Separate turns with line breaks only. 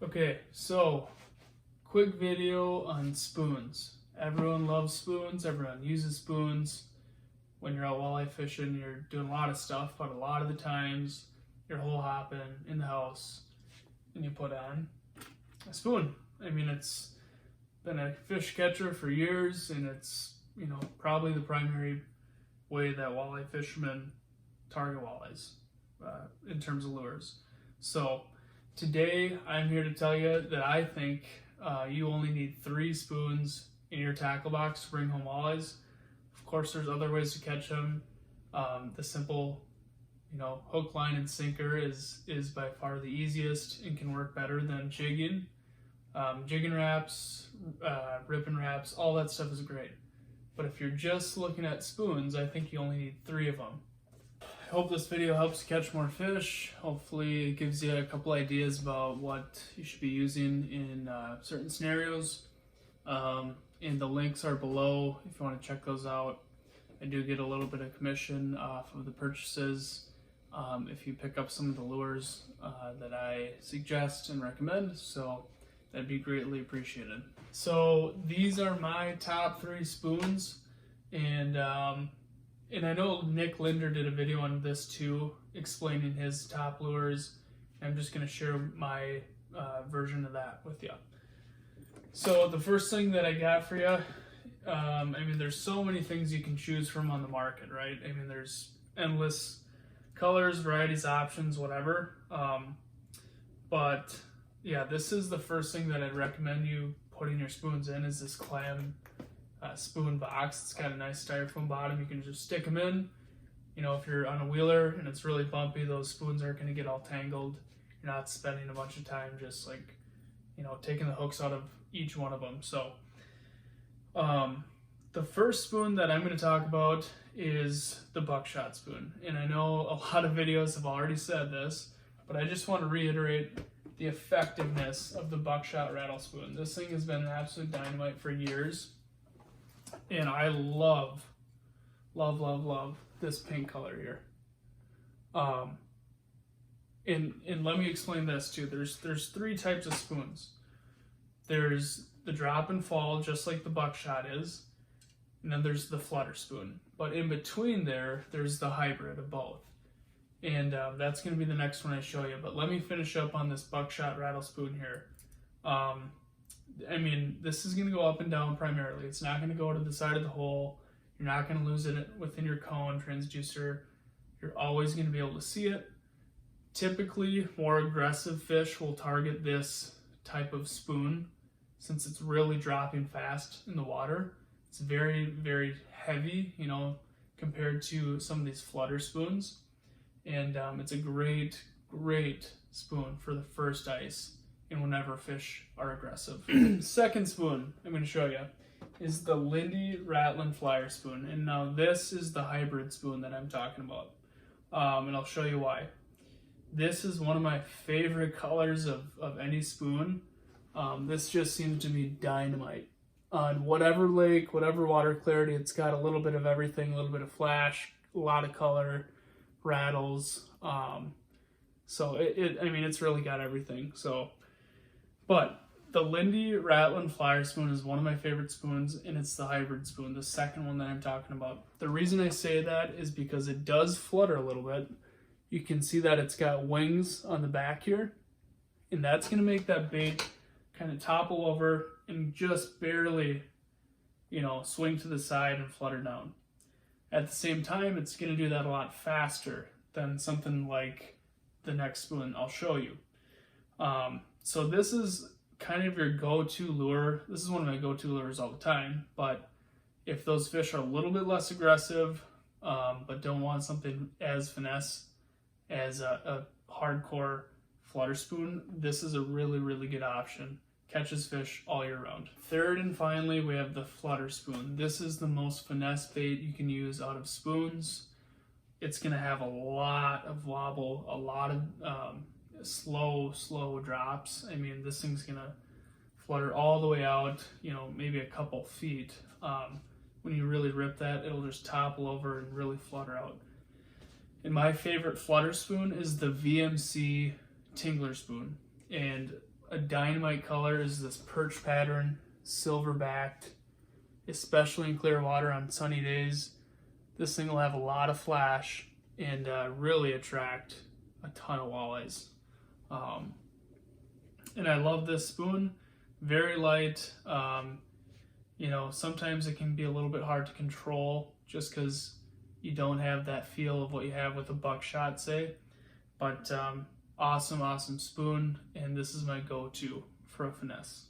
Okay, so quick video on spoons. Everyone loves spoons, everyone uses spoons. When you're out walleye fishing, you're doing a lot of stuff, but a lot of the times you're hole hopping in the house and you put on a spoon. I mean, it's been a fish catcher for years, and it's, probably the primary way that walleye fishermen target walleyes in terms of lures. So today I'm here to tell you that I think you only need 3 spoons in your tackle box to bring home walleyes. Of course, there's other ways to catch them. The simple, hook, line, and sinker is by far the easiest and can work better than jigging. Jigging wraps, ripping wraps, all that stuff is great. But if you're just looking at spoons, I think you only need 3 of them. I hope this video helps you catch more fish. Hopefully it gives you a couple ideas about what you should be using in certain scenarios. And the links are below if you want to check those out. I do get a little bit of commission off of the purchases if you pick up some of the lures that I suggest and recommend, so that'd be greatly appreciated. So these are my top 3 spoons, and I know Nick Linder did a video on this too, explaining his top lures. I'm just going to share my version of that with you. So the first thing that I got for you, there's so many things you can choose from on the market, right? There's endless colors, varieties, options, whatever. But yeah, this is the first thing that I'd recommend you putting your spoons in, is this Clam Spoon Box. It's got a nice styrofoam bottom. You can just stick them in. If you're on a wheeler and it's really bumpy, those spoons aren't going to get all tangled. You're not spending a bunch of time just taking the hooks out of each one of them. So the first spoon that I'm going to talk about is the Buckshot Spoon. And I know a lot of videos have already said this, but I just want to reiterate the effectiveness of the Buckshot Rattlespoon. This thing has been absolute dynamite for years, and I love this pink color here. And let me explain this too. There's 3 types of spoons. There's the drop and fall, just like the Buckshot is, and then there's the Flutter Spoon. But in between there's the hybrid of both. And that's going to be the next one I show you. But let me finish up on this Buckshot Rattlespoon here. This is going to go up and down primarily. It's not going to go to the side of the hole. You're not going to lose it within your cone transducer. You're always going to be able to see it. Typically, more aggressive fish will target this type of spoon since it's really dropping fast in the water. It's very, very heavy, compared to some of these Flutter spoons. And it's a great spoon for the first ice and whenever fish are aggressive. Second spoon I'm going to show you is the Lindy Ratlin Flyer Spoon. And now this is the hybrid spoon that I'm talking about. And I'll show you why. This is one of my favorite colors of any spoon. This just seems to be dynamite. On whatever lake, whatever water clarity, it's got a little bit of everything, a little bit of flash, a lot of color, rattles. So it's really got everything. But the Lindy Ratlin Flyer Spoon is one of my favorite spoons, and it's the hybrid spoon, the second one that I'm talking about. The reason I say that is because it does flutter a little bit. You can see that it's got wings on the back here, and that's going to make that bait kind of topple over and just barely, swing to the side and flutter down. At the same time, it's going to do that a lot faster than something like the next spoon I'll show you. So this is kind of your go-to lure. This is one of my go-to lures all the time, but if those fish are a little bit less aggressive, but don't want something as finesse as a hardcore Flutter Spoon, this is a really, really good option. Catches fish all year round. Third and finally, we have the Flutter Spoon. This is the most finesse bait you can use out of spoons. It's going to have a lot of wobble, a lot of slow drops. This thing's going to flutter all the way out, maybe a couple feet. When you really rip that, it'll just topple over and really flutter out. And my favorite Flutter Spoon is the VMC Tingler Spoon. And a dynamite color is this perch pattern, silver backed, especially in clear water on sunny days. This thing will have a lot of flash and really attract a ton of walleyes. And I love this spoon, very light. You know, sometimes it can be a little bit hard to control just because you don't have that feel of what you have with a buckshot, say. But awesome spoon, and this is my go-to for a finesse.